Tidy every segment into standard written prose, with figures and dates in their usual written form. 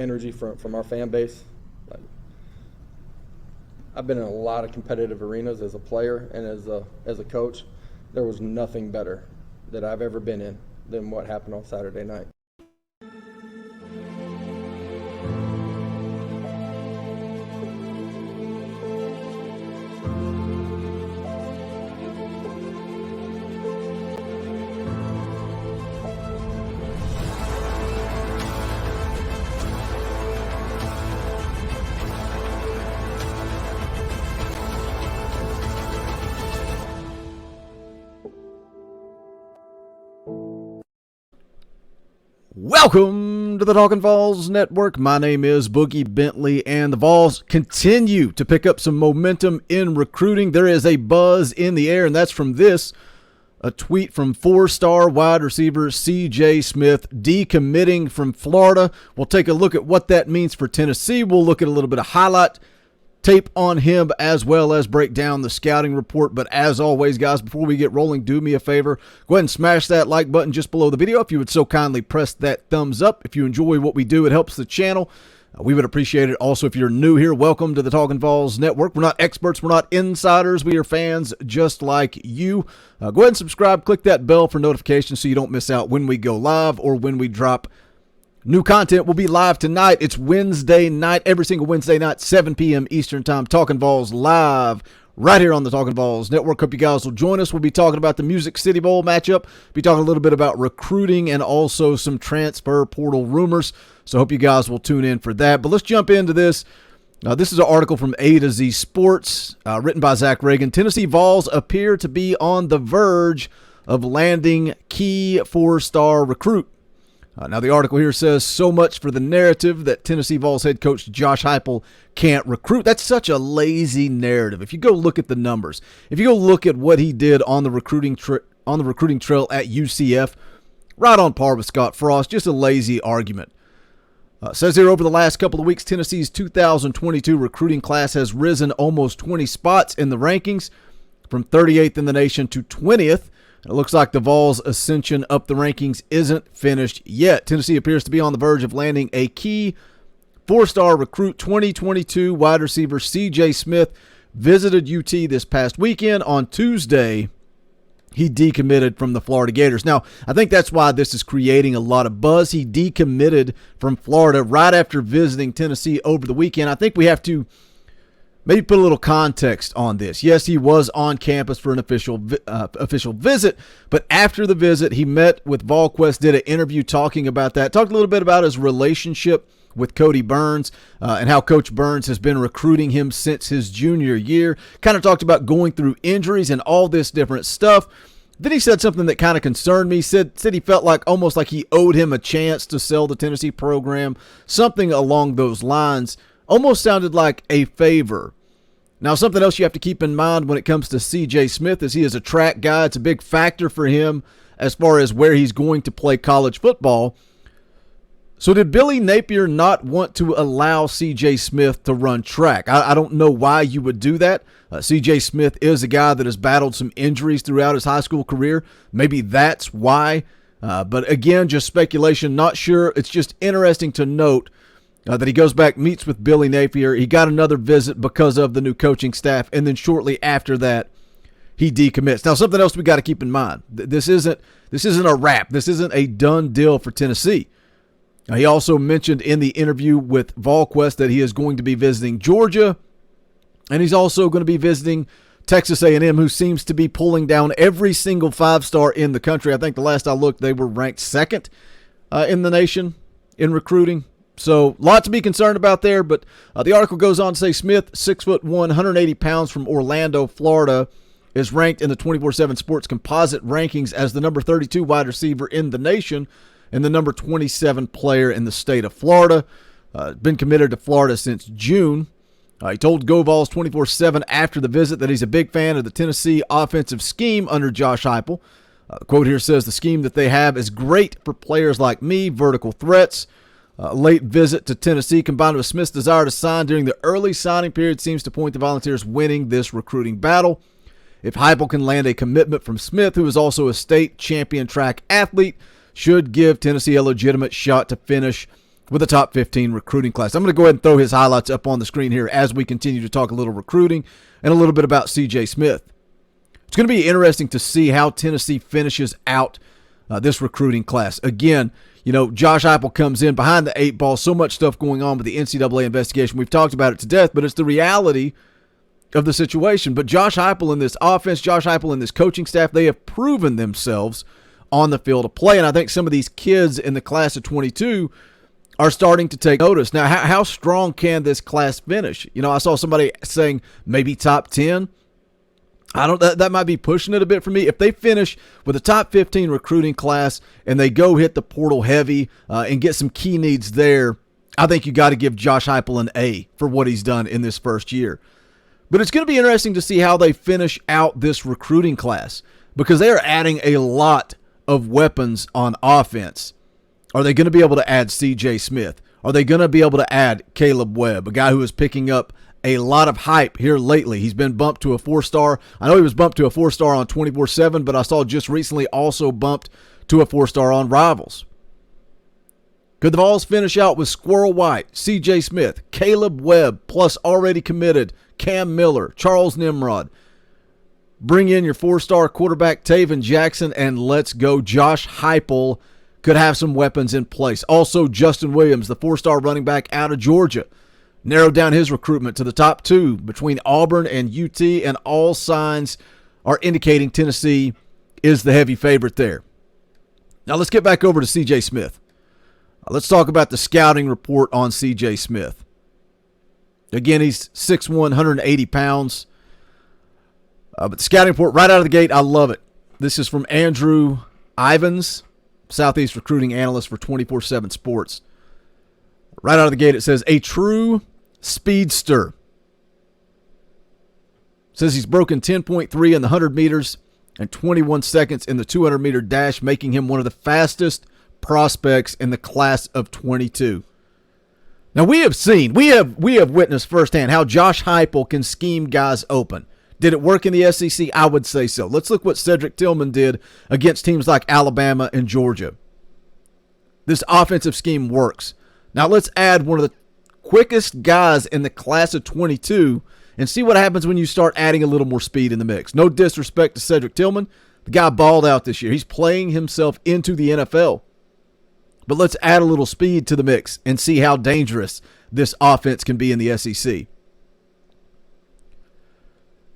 energy from our fan base. Like, I've been in a lot of competitive arenas as a player and as a coach. There was nothing better that I've ever been in than what happened on Saturday night. Welcome to the Talkin VAWLS Network. My name is Boogie Bentley, and the VAWLS continue to pick up some momentum in recruiting. There is a buzz in the air, and that's from this. A tweet from four-star wide receiver C.J. Smith decommitting from Florida. We'll take a look at what that means for Tennessee. We'll look at a little bit of highlight tape on him as well as break down the scouting report. But as always, guys, before we get rolling, do me a favor. Go ahead and smash that like button just below the video. If you would so kindly press that thumbs up. If you enjoy what we do, it helps the channel. We would appreciate it. Also, if you're new here, welcome to the Talkin VAWLS Network. We're not experts. We're not insiders. We are fans just like you. Go ahead and subscribe. Click that bell for notifications so you don't miss out when we go live or when we drop new content. Will be live tonight. It's Wednesday night, every single Wednesday night, 7 p.m. Eastern Time. Talkin VAWLS live right here on the Talkin VAWLS Network. Hope you guys will join us. We'll be talking about the Music City Bowl matchup. Be talking a little bit about recruiting and also some transfer portal rumors. So hope you guys will tune in for that. But let's jump into this. This is an article from A to Z Sports, written by Zach Reagan. Tennessee VAWLS appear to be on the verge of landing key four-star recruit. Now, the article here says, so much for the narrative that Tennessee VAWLS head coach Josh Heupel can't recruit. That's such a lazy narrative. If you go look at the numbers, if you go look at what he did on the recruiting trail at UCF, right on par with Scott Frost, just a lazy argument. Says here, over the last couple of weeks, Tennessee's 2022 recruiting class has risen almost 20 spots in the rankings, from 38th in the nation to 20th. It looks like the VAWLS ascension up the rankings isn't finished yet. Tennessee appears to be on the verge of landing a key four-star recruit. 2022 wide receiver C.J. Smith visited UT this past weekend. On Tuesday, he decommitted from the Florida Gators. Now, I think that's why this is creating a lot of buzz. He decommitted from Florida right after visiting Tennessee over the weekend. I think we have to maybe put a little context on this. Yes, he was on campus for an official visit, but after the visit, he met with VolQuest, did an interview talking about that, talked a little bit about his relationship with Cody Burns and how Coach Burns has been recruiting him since his junior year, kind of talked about going through injuries and all this different stuff. Then he said something that kind of concerned me, said he felt like almost like he owed him a chance to sell the Tennessee program, something along those lines. Almost sounded like a favor. Now, something else you have to keep in mind when it comes to C.J. Smith is he is a track guy. It's a big factor for him as far as where he's going to play college football. So did Billy Napier not want to allow C.J. Smith to run track? I don't know why you would do that. C.J. Smith is a guy that has battled some injuries throughout his high school career. Maybe that's why. But again, just speculation, not sure. It's just interesting to note that he goes back, meets with Billy Napier. He got another visit because of the new coaching staff, and then shortly after that, he decommits. Now, something else we got to keep in mind: this isn't a wrap. This isn't a done deal for Tennessee. Now, he also mentioned in the interview with VolQuest that he is going to be visiting Georgia, and he's also going to be visiting Texas A&M, who seems to be pulling down every single five-star in the country. I think the last I looked, they were ranked second in the nation in recruiting. So, a lot to be concerned about there, but the article goes on to say Smith, 6'1", 180 pounds from Orlando, Florida, is ranked in the 24/7 Sports Composite rankings as the number 32 wide receiver in the nation and the number 27 player in the state of Florida. Been committed to Florida since June. He told GoVols 24/7 after the visit that he's a big fan of the Tennessee offensive scheme under Josh Heupel. The quote here says, the scheme that they have is great for players like me, vertical threats. Late visit to Tennessee combined with Smith's desire to sign during the early signing period seems to point to Volunteers winning this recruiting battle. If Heupel can land a commitment from Smith, who is also a state champion track athlete, should give Tennessee a legitimate shot to finish with a top 15 recruiting class. I'm going to go ahead and throw his highlights up on the screen here as we continue to talk a little recruiting and a little bit about C.J. Smith. It's going to be interesting to see how Tennessee finishes out this recruiting class. Again, Josh Heupel comes in behind the 8 ball, so much stuff going on with the NCAA investigation. We've talked about it to death, but it's the reality of the situation. But Josh Heupel in this offense, Josh Heupel in this coaching staff, they have proven themselves on the field of play. And I think some of these kids in the class of 22 are starting to take notice. Now, how strong can this class finish? I saw somebody saying maybe top 10. That might be pushing it a bit for me. If they finish with a top 15 recruiting class and they go hit the portal heavy and get some key needs there, I think you got to give Josh Heupel an A for what he's done in this first year. But it's going to be interesting to see how they finish out this recruiting class because they are adding a lot of weapons on offense. Are they going to be able to add C.J. Smith? Are they going to be able to add Caleb Webb, a guy who is picking up a lot of hype here lately? He's been bumped to a 4-star. I know he was bumped to a 4-star on 24/7, but I saw just recently also bumped to a 4-star on Rivals. Could the Vols finish out with Squirrel White, C.J. Smith, Caleb Webb, plus already committed Cam Miller, Charles Nimrod? Bring in your 4-star quarterback Taven Jackson, and let's go. Josh Heupel could have some weapons in place. Also, Justin Williams, the 4-star running back out of Georgia, narrowed down his recruitment to the top 2 between Auburn and UT, and all signs are indicating Tennessee is the heavy favorite there. Now let's get back over to C.J. Smith. Let's talk about the scouting report on C.J. Smith. Again, he's 6'1", 180 pounds. But the scouting report right out of the gate, I love it. This is from Andrew Ivins, Southeast recruiting analyst for 24/7 Sports. Right out of the gate, it says, a true speedster. It says he's broken 10.3 in the 100 meters and 21 seconds in the 200-meter dash, making him one of the fastest prospects in the class of 22. Now, we have witnessed firsthand how Josh Heupel can scheme guys open. Did it work in the SEC? I would say so. Let's look what Cedric Tillman did against teams like Alabama and Georgia. This offensive scheme works. Now let's add one of the quickest guys in the class of 22 and see what happens when you start adding a little more speed in the mix. No disrespect to Cedric Tillman. The guy balled out this year. He's playing himself into the NFL. But let's add a little speed to the mix and see how dangerous this offense can be in the SEC.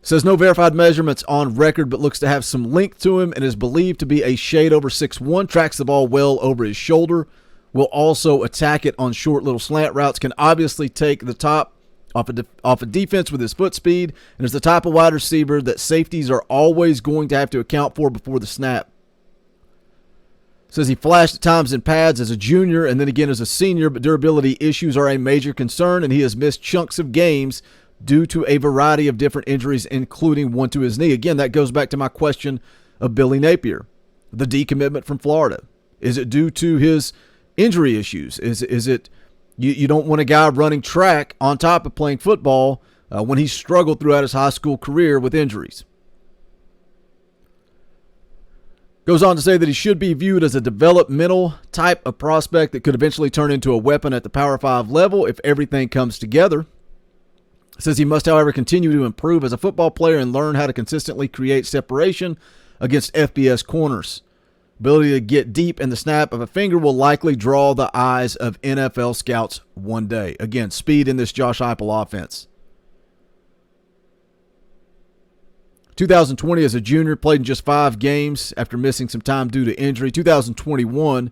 Says no verified measurements on record, but looks to have some length to him and is believed to be a shade over 6'1", tracks the ball well over his shoulder, will also attack it on short little slant routes, can obviously take the top off a defense with his foot speed, and is the type of wide receiver that safeties are always going to have to account for before the snap. Says he flashed at times in pads as a junior and then again as a senior, but durability issues are a major concern, and he has missed chunks of games due to a variety of different injuries, including one to his knee. Again, that goes back to my question of Billy Napier, the decommitment from Florida. Is it due to his injury issues? Is it you don't want a guy running track on top of playing football when he struggled throughout his high school career with injuries? Goes on to say that he should be viewed as a developmental type of prospect that could eventually turn into a weapon at the Power 5 level if everything comes together. Says he must, however, continue to improve as a football player and learn how to consistently create separation against FBS corners. Ability to get deep in the snap of a finger will likely draw the eyes of NFL scouts one day. Again, speed in this Josh Heupel offense. 2020 as a junior, played in just 5 games after missing some time due to injury. 2021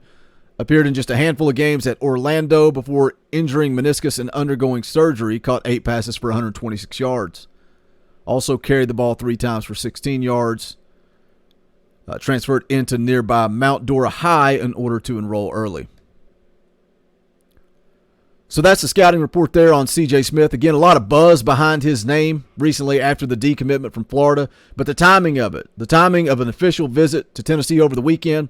appeared in just a handful of games at Orlando before injuring meniscus and undergoing surgery. Caught 8 passes for 126 yards. Also carried the ball 3 times for 16 yards. Transferred into nearby Mount Dora High in order to enroll early. So that's the scouting report there on C.J. Smith. Again, a lot of buzz behind his name recently after the decommitment from Florida. But the timing of it, the timing of an official visit to Tennessee over the weekend,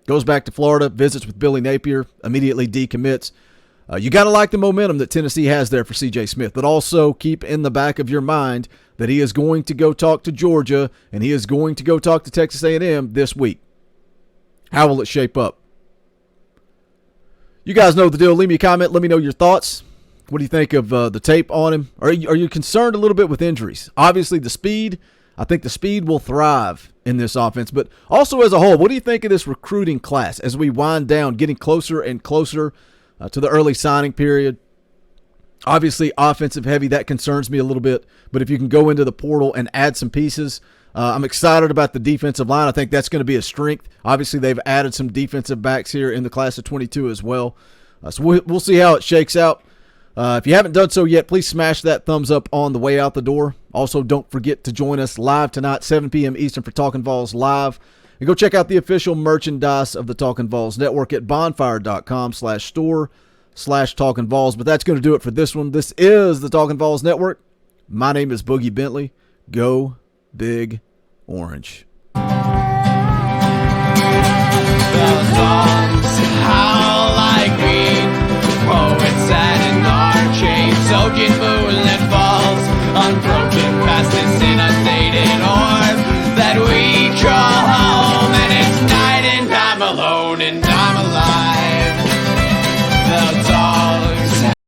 goes back to Florida, visits with Billy Napier, immediately decommits. You got to like the momentum that Tennessee has there for C.J. Smith, but also keep in the back of your mind that he is going to go talk to Georgia and he is going to go talk to Texas A&M this week. How will it shape up? You guys know the deal. Leave me a comment. Let me know your thoughts. What do you think of the tape on him? Are you concerned a little bit with injuries? Obviously, the speed. I think the speed will thrive in this offense. But also as a whole, what do you think of this recruiting class as we wind down, getting closer and closer to the early signing period? Obviously, offensive heavy, that concerns me a little bit. But if you can go into the portal and add some pieces, I'm excited about the defensive line. I think that's going to be a strength. Obviously, they've added some defensive backs here in the class of 22 as well. So we'll see how it shakes out. If you haven't done so yet, please smash that thumbs up on the way out the door. Also, don't forget to join us live tonight, 7 p.m. Eastern for Talkin' VAWLS Live. And go check out the official merchandise of the Talkin' VAWLS Network at bonfire.com/store/Talkin' VAWLS. But that's going to do it for this one. This is the Talkin' VAWLS Network. My name is Boogie Bentley. Go Big Orange. The songs howl like me, poets sat in archade, soaking moonlit falls, unbroken past this inundated orb that we call home, and it's night and I'm alone and I'm alive. The